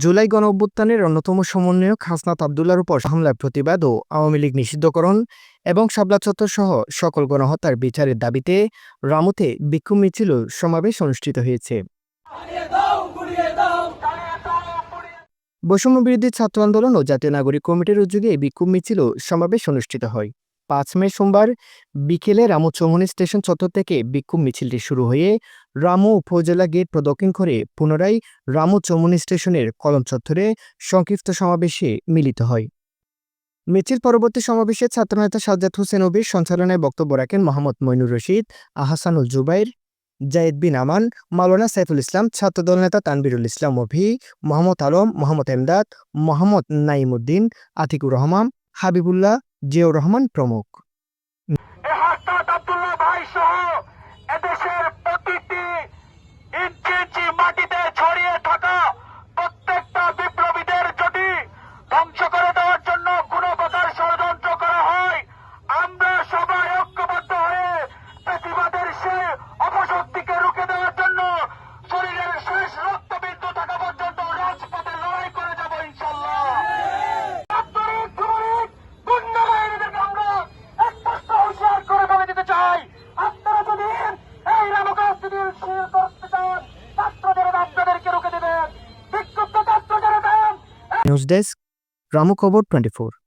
জুলাই গণঅভ্যুত্থানের অন্যতম সমন্বয়ক হাসনাত আবদুল্লাহর উপর হামলার প্রতিবাদ ও আওয়ামী লীগ নিষিদ্ধকরণ এবং শাপলা চত্বর সহ সকল গণহত্যার বিচারের দাবিতে রামুতে বিক্ষোভ মিছিল ও সমাবেশ অনুষ্ঠিত হয়েছে। বৈষম্য বিরোধী ছাত্র আন্দোলন ও জাতীয় নাগরিক কমিটির উদ্যোগে এই বিক্ষোভ মিছিল ও সমাবেশ অনুষ্ঠিত হয়। ৫ মে সোমবার বিকেলে রামু চৌমুহনী স্টেশন চত্বর থেকে বিক্ষোভ মিছিলটি শুরু হয়ে রামু উপজেলা গেট প্রদক্ষিণ করে পুনরায় রামু চৌমুহনী স্টেশনের কলম চত্বরে সংক্ষিপ্ত সমাবেশে মিলিত হয়। মিছিল পরবর্তী সমাবেশে ছাত্রনেতা সাজ্জাদ হোসেন ওবির সঞ্চালনায় বক্তব্য রাখেন মোহাম্মদ মইনুর রশিদ, আহসানুল জুবাইর, জায়েদ বিন আমান, মাওলানা সাইফুল ইসলাম, ছাত্রদল নেতা তানবিরুল ইসলাম অভি, মোহাম্মদ আলম, মোহাম্মদ এমদাদ, মোহাম্মদ নাইমুদ্দিন, আতিকুর রহমান, হাবিবুল্লাহ, জিয়াউর রহমান প্রমুখ। নিউজ ডেস্ক, রামু খবর 24।